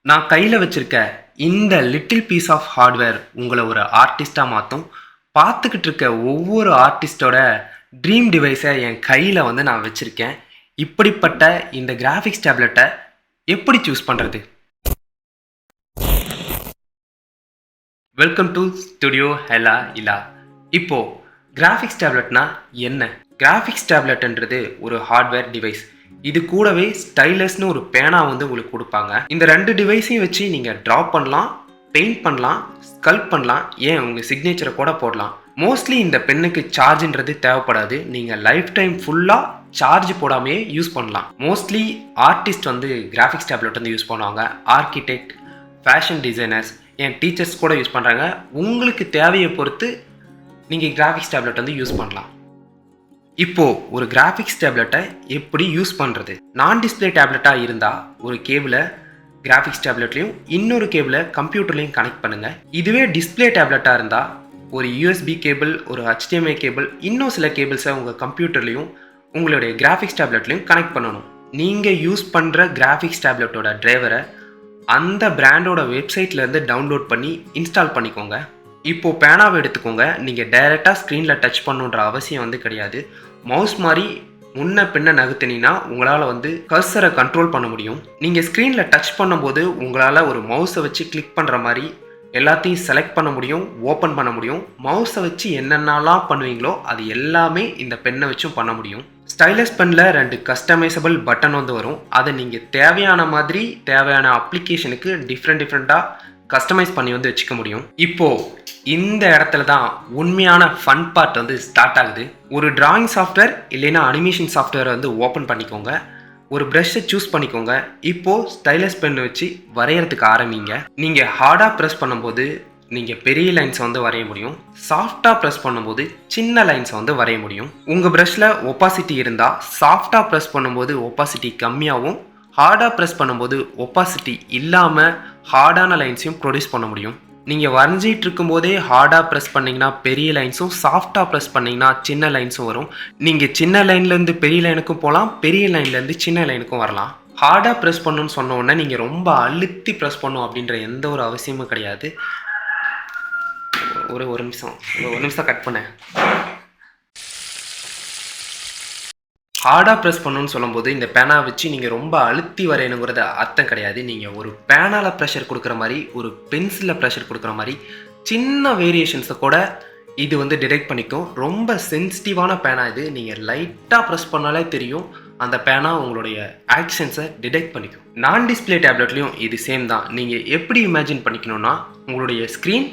நான் கையில் வச்சிருக்க இந்த லிட்டில் பீஸ் ஆஃப் ஹார்ட்வேர் உங்களை ஒரு ஆர்டிஸ்டாக மாற்றும். பார்த்துக்கிட்டு இருக்க ஒவ்வொரு ஆர்டிஸ்டோட ட்ரீம் டிவைஸை என் கையில் நான் வச்சுருக்கேன். இப்படிப்பட்ட இந்த கிராஃபிக்ஸ் டேப்லெட்டை எப்படி சூஸ் பண்ணுறது? வெல்கம் டு ஸ்டுடியோ ஹெலா இலா. இப்போது கிராஃபிக்ஸ் டேப்லெட்னா என்ன? கிராஃபிக்ஸ் டேப்லெட்ன்றது ஒரு ஹார்ட்வேர் டிவைஸ். இது கூடவே ஸ்டைலஸ்னு ஒரு பேனா உங்களுக்கு கொடுப்பாங்க. இந்த ரெண்டு டிவைஸையும் வச்சு நீங்கள் ட்ரா பண்ணலாம், பெயிண்ட் பண்ணலாம், ஸ்கல்ப் பண்ணலாம், ஏன் உங்கள் சிக்னேச்சரை கூட போடலாம். மோஸ்ட்லி இந்த பென்னுக்கு சார்ஜ்ன்றது தேவைப்படாது. நீங்கள் லைஃப் டைம் ஃபுல்லாக சார்ஜ் போடாமையே யூஸ் பண்ணலாம். Mostly artist graphics tablet use பண்ணுவாங்க. ஆர்கிடெக்ட், ஃபேஷன் டிசைனர்ஸ், என் டீச்சர்ஸ் கூட யூஸ் பண்ணுறாங்க. உங்களுக்கு தேவையை பொறுத்து நீங்கள் கிராஃபிக்ஸ் டேப்லெட் யூஸ் பண்ணலாம். இப்போது ஒரு கிராஃபிக்ஸ் டேப்லெட்டை எப்படி யூஸ் பண்ணுறது? நான் டிஸ்பிளே டேப்லெட்டாக இருந்தால் ஒரு கேபிளை கிராஃபிக்ஸ் டேப்லெட்லையும் இன்னொரு கேபிளை கம்ப்யூட்டர்லையும் கனெக்ட் பண்ணுங்கள். இதுவே டிஸ்பிளே டேப்லெட்டாக இருந்தால் ஒரு யூஎஸ்பி கேபிள், ஒரு HDMI கேபிள், இன்னும் சில கேபிள்ஸை உங்கள் கம்ப்யூட்டர்லையும் உங்களுடைய கிராஃபிக்ஸ் டேப்லெட்லையும் கனெக்ட் பண்ணணும். நீங்கள் யூஸ் பண்ணுற கிராஃபிக்ஸ் டேப்லெட்டோட டிரைவரை அந்த பிராண்டோட வெப்சைட்லேருந்து டவுன்லோட் பண்ணி இன்ஸ்டால் பண்ணிக்கோங்க. இப்போது பேனாவை எடுத்துக்கோங்க. நீங்கள் டைரெக்டாக ஸ்க்ரீனில் டச் பண்ணுன்ற அவசியம் கிடையாது. மவுஸ் மாதிரி முன்ன பின்ன நகர்த்தினா உங்களால் கர்சரை கண்ட்ரோல் பண்ண முடியும். நீங்கள் ஸ்க்ரீனில் டச் பண்ணும்போது உங்களால் ஒரு மவுஸை வச்சு கிளிக் பண்ணுற மாதிரி எல்லாத்தையும் செலக்ட் பண்ண முடியும், ஓப்பன் பண்ண முடியும். மவுஸை வச்சு என்னென்னலாம் பண்ணுவீங்களோ அது எல்லாமே இந்த பென்னை வச்சும் பண்ண முடியும். ஸ்டைலஸ் பெனில் 2 கஸ்டமைசபிள் பட்டன் வரும். அதை நீங்கள் தேவையான மாதிரி தேவையான அப்ளிகேஷனுக்கு டிஃப்ரெண்ட்டாக கஸ்டமைஸ் பண்ணி வச்சுக்க முடியும். இப்போது இந்த இடத்துல தான் உண்மையான ஃபன் பார்ட் ஸ்டார்ட் ஆகுது. ஒரு டிராயிங் சாஃப்ட்வேர் இல்லைன்னா அனிமேஷன் சாஃப்ட்வேரை ஓப்பன் பண்ணிக்கோங்க. ஒரு ப்ரஷ்ஷை சூஸ் பண்ணிக்கோங்க. இப்போது ஸ்டைலஸ் பென் வச்சு வரைகிறதுக்கு ஆரம்பிங்க. நீங்கள் ஹார்டாக ப்ரெஸ் பண்ணும்போது நீங்கள் பெரிய லைன்ஸ் வரைய முடியும். சாஃப்டாக ப்ரெஸ் பண்ணும்போது சின்ன லைன்ஸ் வரைய முடியும். உங்கள் ப்ரஷ்ஷில் ஒப்பாசிட்டி இருந்தால் சாஃப்டாக ப்ரெஸ் பண்ணும்போது ஒப்பாசிட்டி கம்மியாகவும், ஹார்டாக ப்ரெஸ் பண்ணும்போது ஒப்பாசிட்டி இல்லாமல் ஹார்டான லைன்ஸையும் ப்ரொடியூஸ் பண்ண முடியும். நீங்கள் வரைஞ்சிட்டு இருக்கும்போதே ஹார்டாக ப்ரெஸ் பண்ணிங்கன்னா பெரிய லைன்ஸும், சாஃப்டாக ப்ரெஸ் பண்ணிங்கன்னா சின்ன லைன்ஸும் வரும். நீங்கள் சின்ன லைன்லேருந்து பெரிய லைனுக்கும் போகலாம், பெரிய லைன்லேருந்து சின்ன லைனுக்கும் வரலாம். ஹார்டாக ப்ரெஸ் பண்ணணும்னு சொன்ன உடனே நீங்கள் ரொம்ப அழுத்தி ப்ரெஸ் பண்ணணும் அப்படின்ற எந்த ஒரு அவசியமும் கிடையாது. ஒரு நிமிஷம் கட் பண்ணேன். ஹார்டாக ப்ரெஸ் பண்ணணும்னு சொல்லும்போது இந்த பேனா வச்சு நீங்கள் ரொம்ப அழுத்தி வரையணுங்கிறது அர்த்தம் கிடையாது. நீங்கள் ஒரு பேனாவில் ப்ரெஷர் கொடுக்குற மாதிரி, ஒரு பென்சிலில் ப்ரெஷர் கொடுக்குற மாதிரி சின்ன வேரியேஷன்ஸை கூட இது டிடெக்ட் பண்ணிக்கும். ரொம்ப சென்சிட்டிவான பேனா இது. நீங்கள் லைட்டாக ப்ரெஸ் பண்ணாலே தெரியும் அந்த பேனா உங்களுடைய ஆக்ஷன்ஸை டிடெக்ட் பண்ணிக்கும். நான் டிஸ்பிளே டேப்லெட்லேயும் இது சேம் தான். நீங்கள் எப்படி இமேஜின் பண்ணிக்கணும்னா உங்களுடைய ஸ்க்ரீன்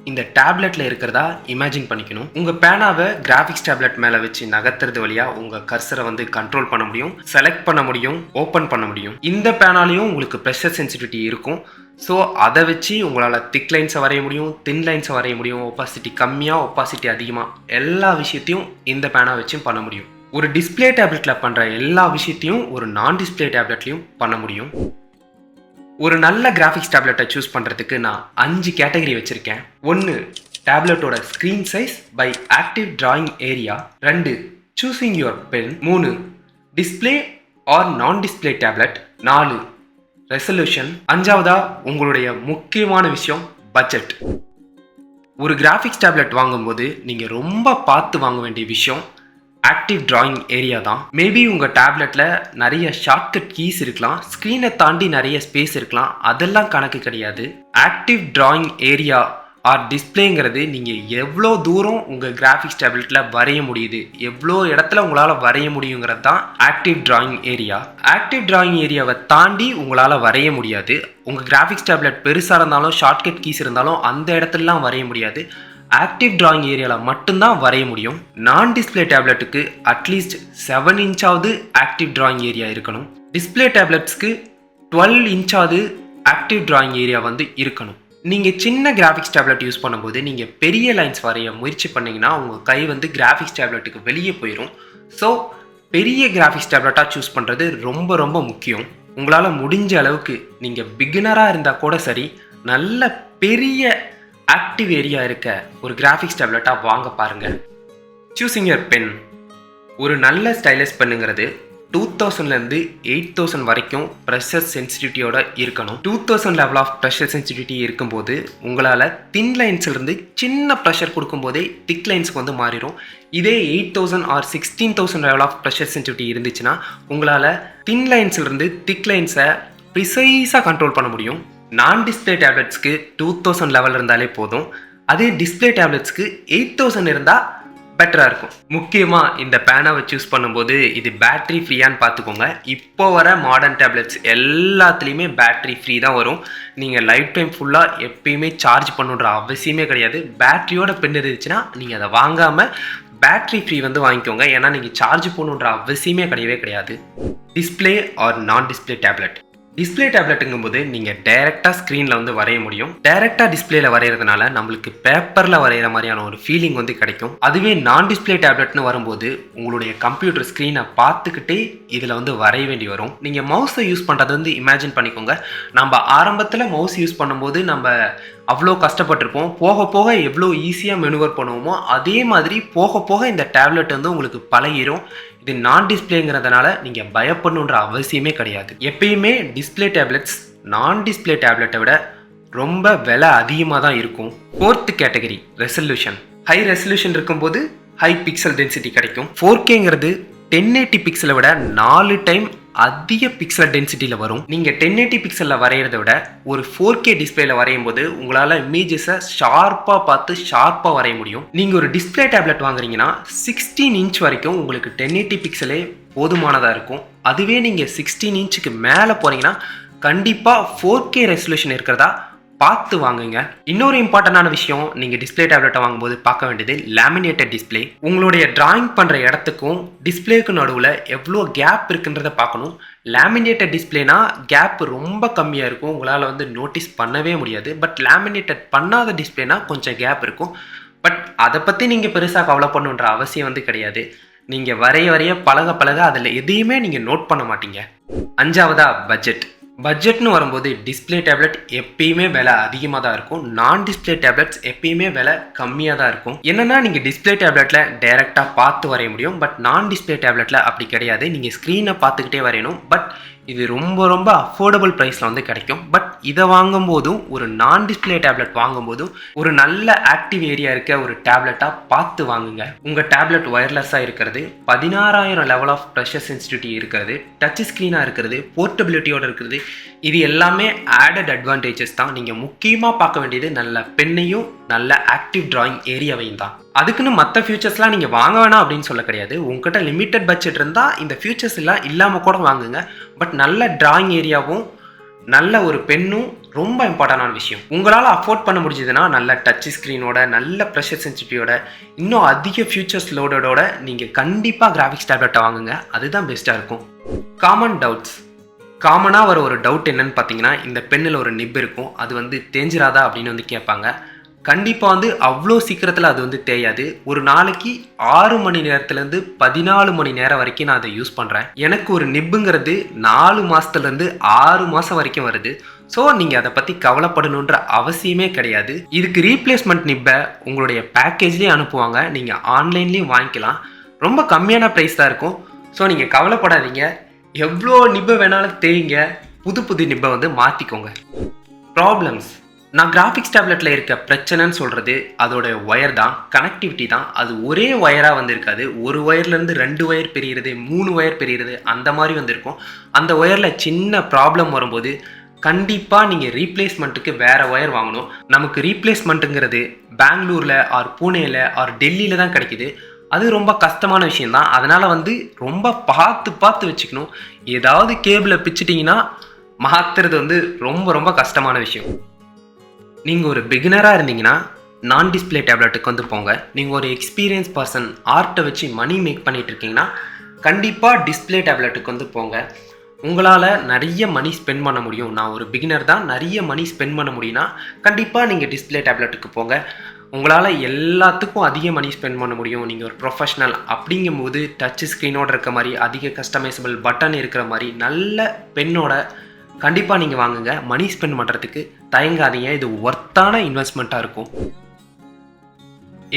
இந்த டேப்லெட்டில் இருக்கிறதா இமேஜின் பண்ணிக்கணும். உங்கள் பேனாவை கிராஃபிக்ஸ் டேப்லெட் மேலே வச்சு நகர்த்துறது வழியாக உங்கள் கர்சரை கண்ட்ரோல் பண்ண முடியும், செலக்ட் பண்ண முடியும், ஓப்பன் பண்ண முடியும். இந்த பேனாலையும் உங்களுக்கு ப்ரெஷர் சென்சிட்டிவிட்டி இருக்கும். ஸோ அதை வச்சு உங்களால் திக் லைன்ஸை வரைய முடியும், தின் லைன்ஸை வரைய முடியும், ஒப்பாசிட்டி கம்மியாக, ஒப்பாசிட்டி அதிகமாக, எல்லா விஷயத்தையும் இந்த பேனா வச்சும் பண்ண முடியும். ஒரு டிஸ்பிளே டேப்லெட்டில் பண்ணுற எல்லா விஷயத்தையும் ஒரு நான் டிஸ்பிளே டேப்லெட்லையும் பண்ண முடியும். ஒரு நல்ல கிராஃபிக்ஸ் டேப்லெட்டை சூஸ் பண்ணுறதுக்கு நான் 5 கேட்டகரி வச்சுருக்கேன். 1. டேப்லெட்டோட screen size by active drawing area. 2. Choosing your pen. 3. Display or non display tablet. 4. Resolution. 5. உங்களுடைய முக்கியமான விஷயம் பட்ஜெட். ஒரு கிராஃபிக்ஸ் டேப்லெட் வாங்கும்போது நீங்கள் ரொம்ப பார்த்து வாங்க வேண்டிய விஷயம் ஆக்டிவ் டிராயிங் ஏரியா தான். மேபி உங்கள் டேப்லெட்டில் நிறைய ஷார்ட்கட் கீஸ் இருக்கலாம், ஸ்க்ரீனை தாண்டி நிறைய ஸ்பேஸ் இருக்கலாம், அதெல்லாம் கணக்கு கிடையாது. ஆக்டிவ் டிராயிங் ஏரியா ஆர் டிஸ்பிளேங்கிறது நீங்கள் எவ்வளோ தூரம் உங்கள் கிராஃபிக்ஸ் டேப்லெட்டில் வரைய முடியுது, எவ்வளோ இடத்துல உங்களால் வரைய முடியுங்கிறது தான் active drawing area. Active drawing ஏரியாவை தாண்டி உங்களால் வரைய முடியாது. உங்கள் கிராஃபிக்ஸ் டேப்லெட் பெருசாக இருந்தாலும், ஷார்ட்கட் கீஸ் இருந்தாலும் அந்த இடத்துலலாம் வரைய முடியாது. ஆக்டிவ் டிராயிங் ஏரியாவில் மட்டும்தான் வரைய முடியும். நான் டிஸ்பிளே டேப்லெட்டுக்கு அட்லீஸ்ட் 7 இன்ச்சாவது ஆக்டிவ் டிராயிங் ஏரியா இருக்கணும். டிஸ்பிளே டேப்லெட்ஸ்க்கு 12 இன்ச்சாவது ஆக்டிவ் டிராயிங் ஏரியா இருக்கணும். நீங்கள் சின்ன கிராஃபிக்ஸ் டேப்லெட் யூஸ் பண்ணும்போது நீங்கள் பெரிய லைன்ஸ் வரைய முயற்சி பண்ணிங்கன்னா உங்கள் கை கிராஃபிக்ஸ் டேப்லெட்டுக்கு வெளியே போயிடும். ஸோ பெரிய கிராஃபிக்ஸ் டேப்லெட்டாக சூஸ் பண்ணுறது ரொம்ப ரொம்ப முக்கியம். உங்களால் முடிஞ்ச அளவுக்கு நீங்கள் பிகினராக இருந்தால் கூட சரி, நல்ல பெரிய ஆக்டிவ் ஏரியா இருக்க ஒரு கிராஃபிக்ஸ் டேப்லெட்டாக வாங்க பாருங்கள். Choosing your pen. ஒரு நல்ல ஸ்டைலஸ் பென்னுங்கிறது 2000லேருந்து 8000 வரைக்கும் ப்ரெஷர் சென்சிட்டிவிட்டியோட இருக்கணும். 2000 லெவல் ஆஃப் ப்ரெஷர் சென்சிட்டிவிட்டி இருக்கும்போது உங்களால் தின் லைன்ஸ்லேருந்து சின்ன ப்ரெஷர் கொடுக்கும்போதே திக் லைன்ஸ்க்கு வந்து மாறிடும். இதே 8000 or 16000 level of pressure sensitivity இருந்துச்சுன்னா உங்களால் தின் லைன்ஸ்லேருந்து திக் லைன்ஸை ப்ரிசைஸாக கண்ட்ரோல் பண்ண முடியும். நான் டிஸ்பிளே டேப்லெட்ஸ்க்கு 2000 லெவல் இருந்தாலே போதும். அதே டிஸ்பிளே டேப்லெட்ஸ்க்கு 8000 இருந்தால் பெட்டராக இருக்கும். முக்கியமாக இந்த பேனாவை சூஸ் பண்ணும்போது இது பேட்ரி ஃப்ரீயான்னு பார்த்துக்கோங்க. இப்போ வர மாடர்ன் டேப்லெட்ஸ் எல்லாத்துலேயுமே பேட்ரி ஃப்ரீ தான் வரும். நீங்கள் லைஃப் டைம் ஃபுல்லாக எப்பயுமே சார்ஜ் பண்ணுன்ற அவசியமே கிடையாது. பேட்ரியோட பென் இருந்துச்சுன்னா நீங்கள் அதை வாங்காமல் பேட்ரி ஃப்ரீ வந்து வாங்கிக்கோங்க. ஏன்னா நீங்கள் சார்ஜ் பண்ணுன்ற அவசியமே கிடையாது. Display or non display tablet. Display டேப்லெட்டுங்கும்போது நீங்கள் டைரெக்டாக ஸ்க்ரீனில் வந்து வரைய முடியும். டைரெக்டாக டிஸ்பிளேல வரைகிறதுனால நம்மளுக்கு பேப்பரில் வரைகிற மாதிரியான ஒரு ஃபீலிங் வந்து கிடைக்கும். அதுவே நான் டிஸ்பிளே டேப்லெட்னு வரும்போது உங்களுடைய கம்ப்யூட்டர் ஸ்க்ரீனை பார்த்துக்கிட்டே இதில் வந்து வரைய வேண்டி வரும். நீங்கள் மவுஸை யூஸ் பண்ணுறது வந்து இமேஜின் பண்ணிக்கோங்க. நம்ம ஆரம்பத்தில் மவுஸ் யூஸ் பண்ணும்போது நம்ம அவ்வளோ கஷ்டப்பட்டிருப்போம். போக போக எவ்வளோ ஈஸியாக மெனுவர் பண்ணுவோமோ அதே மாதிரி போக போக இந்த டேப்லெட் வந்து உங்களுக்கு பழகிரும். இது நான் டிஸ்பிளேங்கிறதுனால நீங்கள் பயப்படணுன்ற அவசியமே கிடையாது. எப்பயுமே டிஸ்பிளே டேப்லெட்ஸ் நான் டிஸ்பிளே டேப்லெட்டை விட ரொம்ப விலை அதிகமாக தான் இருக்கும். 4th category resolution. High resolution இருக்கும்போது ஹை பிக்சல் டென்சிட்டி கிடைக்கும். 4Kங்கிறது 1080 பிக்சலை விட 4 டைம் அதிக பிக்சல் டென்சிட்டியில் வரும். நீங்கள் 1080 பிக்சலில் வரைகிறத விட ஒரு 4K டிஸ்பிளேல வரையும் போது உங்களால் இமேஜஸை ஷார்ப்பாக பார்த்து ஷார்ப்பாக வரைய முடியும். நீங்கள் ஒரு டிஸ்பிளே டேப்லெட் வாங்குறீங்கன்னா 16 இன்ச் வரைக்கும் உங்களுக்கு 1080 பிக்சலே போதுமானதாக இருக்கும். அதுவே நீங்கள் 16 இன்ச்சுக்கு மேலே போகிறீங்கன்னா கண்டிப்பாக 4K ரெசல்யூஷன் இருக்கிறதா பார்த்து வாங்குங்க. இன்னொரு இம்பார்ட்டண்டான விஷயம், நீங்கள் டிஸ்பிளே டேப்லெட்டை வாங்கும்போது பார்க்க வேண்டியது லேமினேட்டட் டிஸ்பிளே. உங்களுடைய டிராயிங் பண்ணுற இடத்துக்கும் டிஸ்பிளேக்கும் நடுவில் எவ்வளோ கேப் இருக்குன்றதை பார்க்கணும். லேமினேட்டட் டிஸ்பிளேனா கேப் ரொம்ப கம்மியாக இருக்கும், உங்களால் வந்து நோட்டீஸ் பண்ணவே முடியாது. பட் லேமினேட்டட் பண்ணாத டிஸ்பிளேனா கொஞ்சம் கேப் இருக்கும். பட் அதை பற்றி நீங்கள் பெருசாக கவலைப்படணுன்ற அவசியம் வந்து கிடையாது. நீங்கள் வரைய பழக அதில் எதையுமே நீங்கள் நோட் பண்ண மாட்டீங்க. 5வதா பட்ஜெட். பட்ஜெட்னு வரும்போது டிஸ்பிளே டேப்லெட் எப்பயுமே விலை அதிகமாக தான் இருக்கும். நான் டிஸ்பிளே டேப்லெட்ஸ் எப்பயுமே விலை கம்மியாக தான் இருக்கும். என்னன்னா நீங்கள் டிஸ்பிளே டேப்லெட்டில் டைரெக்டாக பார்த்து வரைய முடியும். பட் நான் டிஸ்பிளே டேப்லெட்டில் அப்படி கிடையாது. நீங்கள் ஸ்க்ரீனை பார்த்துக்கிட்டே வரையணும். பட் இது ரொம்ப அஃபோர்டபுள் ப்ரைஸில் வந்து கிடைக்கும். பட் இதை வாங்கும்போதும் ஒரு நான் டிஸ்பிளே டேப்லெட் வாங்கும்போதும் ஒரு நல்ல ஆக்டிவ் ஏரியா இருக்க ஒரு டேப்லெட்டாக பார்த்து வாங்குங்க. உங்கள் டேப்லெட் ஒயர்லெஸ்ஸாக இருக்கிறது, 16000 லெவல் ஆஃப் ப்ரெஷர் சென்சிட்டிவிட்டி இருக்கிறது, டச் ஸ்க்ரீனாக இருக்கிறது, போர்ட்டபிலிட்டியோடு இருக்கிறது, இது எல்லாமே ஆடட் அட்வான்டேஜஸ் தான். நீங்கள் முக்கியமாக பார்க்க வேண்டியது நல்ல பெண்ணையும் நல்ல ஆக்டிவ் டிராயிங் ஏரியாவையும் தான். அதுக்குன்னு மற்ற ஃபியூச்சர்ஸ்லாம் நீங்கள் வாங்க வேணாம் அப்படின்னு சொல்ல கிடையாது. உங்ககிட்ட லிமிட்டட் பட்ஜெட் இருந்தால் இந்த ஃபியூச்சர்ஸ் எல்லாம் இல்லாமல் கூட வாங்குங்க. பட் நல்ல டிராயிங் ஏரியாவும் நல்ல ஒரு பெண்ணும் ரொம்ப இம்பார்ட்டண்டான விஷயம். உங்களால் அஃபோர்ட் பண்ண முடிஞ்சதுன்னா நல்ல டச் ஸ்க்ரீனோட நல்ல ப்ரெஷர் சென்சிட்டிவிட்டியோட இன்னும் அதிக ஃபியூச்சர்ஸ் லோடோட நீங்கள் கண்டிப்பாக கிராஃபிக்ஸ் டேப்லெட்டை வாங்குங்க. அதுதான் பெஸ்ட்டாக இருக்கும். Common doubts. காமனாக வர ஒரு டவுட் என்னன்னு பார்த்தீங்கன்னா, இந்த பெண்ணில் ஒரு நிப் இருக்கும், அது வந்து தேஞ்சிராதா அப்படின்னு வந்து கேட்பாங்க. கண்டிப்பாக வந்து அவ்வளோ சீக்கிரத்தில் அது வந்து தேயாது. ஒரு நாளைக்கு 6 மணி நேரத்துலேருந்து 14 மணி நேரம் வரைக்கும் நான் அதை யூஸ் பண்ணுறேன். எனக்கு ஒரு நிப்புங்கிறது 4 மாதத்துலேருந்து 6 மாதம் வரைக்கும் வருது. ஸோ நீங்கள் அதை பற்றி கவலைப்படணுன்ற அவசியமே கிடையாது. இதுக்கு ரீப்ளேஸ்மெண்ட் நிப்பை உங்களுடைய பேக்கேஜ்லேயே அனுப்புவாங்க. நீங்கள் ஆன்லைன்லேயும் வாங்கிக்கலாம். ரொம்ப கம்மியான ப்ரைஸ் தான் இருக்கும். ஸோ நீங்கள் கவலைப்படாதீங்க. எவ்வளோ நிப்பை வேணாலும் தேய்ங்க, புது நிப்பை வந்து மாற்றிக்கோங்க. ப்ராப்ளம்ஸ். நான் கிராஃபிக்ஸ் டேப்லெட்டில் இருக்க பிரச்சனைன்னு சொல்கிறது அதோட ஒயர் தான், கனெக்டிவிட்டி தான். அது ஒரே ஒயராக வந்து இருக்காது. ஒரு ஒயர்லேருந்து 2 ஒயர் பிரிகிறது, 3 ஒயர் பிரிகிறது, அந்த மாதிரி வந்துருக்கும். அந்த ஒயரில் சின்ன ப்ராப்ளம் வரும்போது கண்டிப்பாக நீங்கள் ரீப்ளேஸ்மெண்ட்டுக்கு வேறு ஒயர் வாங்கணும். நமக்கு ரீப்ளேஸ்மெண்ட்டுங்கிறது பெங்களூரில் ஆர் பூனேயில் ஆர் டெல்லியில் தான் கிடைக்கிது. அது ரொம்ப கஷ்டமான விஷயந்தான். அதனால் வந்து ரொம்ப பார்த்து வச்சுக்கணும். ஏதாவது கேபிளை பிச்சுட்டிங்கன்னா மாற்றுறது வந்து ரொம்ப கஷ்டமான விஷயம். நீங்கள் ஒரு பிகினராக இருந்தீங்கன்னா நான் டிஸ்பிளே டேப்லெட்டுக்கு வந்து போங்க. நீங்கள் ஒரு எக்ஸ்பீரியன்ஸ் பர்சன் ஆர்ட்டை வச்சு மணி மேக் பண்ணிகிட்டு இருக்கீங்கன்னா கண்டிப்பாக டிஸ்பிளே டேப்லெட்டுக்கு வந்து போங்க. உங்களால் நிறைய மணி ஸ்பெண்ட் பண்ண முடியும். நான் ஒரு பிகினர் தான், நிறைய மணி ஸ்பெண்ட் பண்ண முடியும்னா கண்டிப்பாக நீங்கள் டிஸ்பிளே டேப்லெட்டுக்கு போங்க. உங்களால் எல்லாத்துக்கும் அதிக மணி ஸ்பெண்ட் பண்ண முடியும். நீங்கள் ஒரு ப்ரொஃபஷ்னல் அப்படிங்கும்போது டச் ஸ்க்ரீனோடு இருக்க மாதிரி அதிக கஸ்டமைசபிள் பட்டன் இருக்கிற மாதிரி நல்ல பெண்ணோட கண்டிப்பாக நீங்கள் வாங்குங்க. மணி ஸ்பெண்ட் பண்ணுறதுக்கு தயங்காதீங்க. இது ஒர்த்தான இன்வெஸ்ட்மெண்ட்டாக இருக்கும்.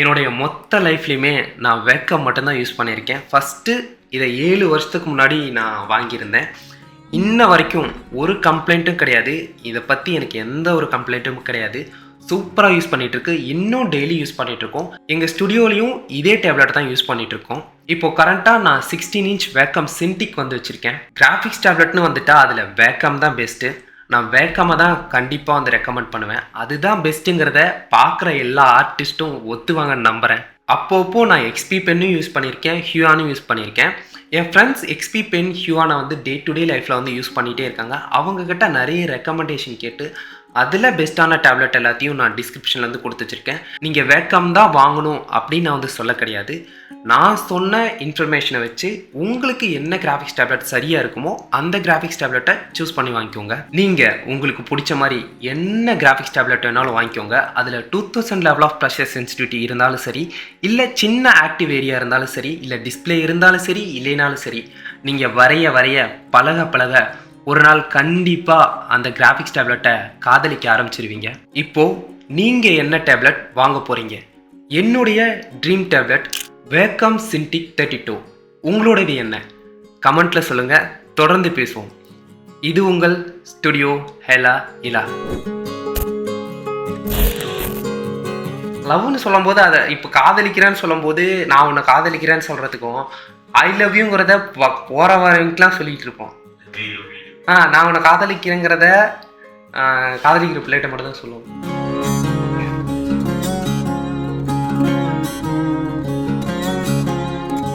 என்னுடைய மொத்த லைஃப்லையுமே நான் வேக்கம் மட்டும்தான் யூஸ் பண்ணியிருக்கேன். ஃபஸ்ட்டு இதை 7 வருஷத்துக்கு முன்னாடி நான் வாங்கியிருந்தேன். இன்ன வரைக்கும் ஒரு கம்ப்ளைண்ட்டும் கிடையாது. இதை பற்றி எனக்கு எந்த ஒரு கம்ப்ளைண்ட்டும் கிடையாது. சூப்பராக யூஸ் பண்ணிகிட்ருக்கு. இன்னும் டெய்லி யூஸ் பண்ணிகிட்ருக்கோம். எங்கள் ஸ்டுடியோலையும் இதே டேப்லெட் தான் யூஸ் பண்ணிகிட்ருக்கோம். இப்போது கரண்ட்டாக நான் 16 இன்ச் வேக்கம் சின்டிக் வந்து வச்சுருக்கேன். கிராஃபிக்ஸ் டேப்லெட்னு வந்துட்டால் அதில் வேக்கம் தான் பெஸ்ட்டு. நான் வேக்காம தான் கண்டிப்பாக வந்து ரெக்கமெண்ட் பண்ணுவேன். அதுதான் பெஸ்ட்டுங்கிறத பார்க்குற எல்லா ஆர்டிஸ்ட்டும் ஒத்துவாங்கன்னு நம்புகிறேன். அப்போப்போ நான் எக்ஸ்பி பென்னும் யூஸ் பண்ணியிருக்கேன், ஹியூஆனும் யூஸ் பண்ணியிருக்கேன். என் ஃப்ரெண்ட்ஸ் எக்ஸ்பி பென், ஹியூஆனை வந்து டே டு டே லைஃப்பில் வந்து யூஸ் பண்ணிகிட்டே இருக்காங்க. அவங்கக்கிட்ட நிறைய ரெக்கமெண்டேஷன் கேட்டு அதில் பெஸ்ட்டான டேப்லெட் எல்லாத்தையும் நான் டிஸ்கிரிப்ஷன்லேருந்து கொடுத்து வச்சுருக்கேன். நீங்கள் வேக்கம் தான் வாங்கணும் அப்படின்னு நான் வந்து சொல்ல கிடையாது. நான் சொன்ன இன்ஃபர்மேஷனை வச்சு உங்களுக்கு என்ன கிராஃபிக்ஸ் டேப்லெட் சரியாக இருக்குமோ அந்த கிராஃபிக்ஸ் டேப்லெட்டை சூஸ் பண்ணி வாங்கிக்கோங்க. நீங்கள் உங்களுக்கு பிடிச்ச மாதிரி என்ன கிராஃபிக்ஸ் டேப்லெட் வேணாலும் வாங்கிக்கோங்க. அதில் 2000 லெவல் ஆஃப் ப்ரெஷர் சென்சிட்டிவிட்டி இருந்தாலும் சரி, இல்லை சின்ன ஆக்டிவ் ஏரியா இருந்தாலும் சரி, இல்லை டிஸ்பிளே இருந்தாலும் சரி, இல்லைனாலும் சரி, நீங்கள் வரைய பழக ஒரு நாள் கண்டிப்பாக அந்த கிராஃபிக்ஸ் டேப்லெட்டை காதலிக்க ஆரம்பிச்சிருவீங்க. இப்போது நீங்கள் என்ன டேப்லெட் வாங்க போகிறீங்க? என்னுடைய ட்ரீம் டேப்லெட் வேக்கம் சின்டிக் 32. உங்களோடது என்ன? கமெண்ட்டில் சொல்லுங்கள். தொடர்ந்து பேசுவோம். இது உங்கள் ஸ்டுடியோ ஹேலா இலா. லவ்னு சொல்லும்போது அதை இப்போ காதலிக்கிறேன்னு சொல்லும்போது நான் உன்னை காதலிக்கிறேன்னு சொல்கிறதுக்கும் ஐ லவ் யூங்கிறத போகிற வரவங்களுக்குலாம் சொல்லிகிட்டு இருப்போம். நான் உன்னை காதலிக்கிறேங்கிறத காதலிக்கிற பிள்ளைகிட்ட மட்டும் தான் சொல்லுவோம்.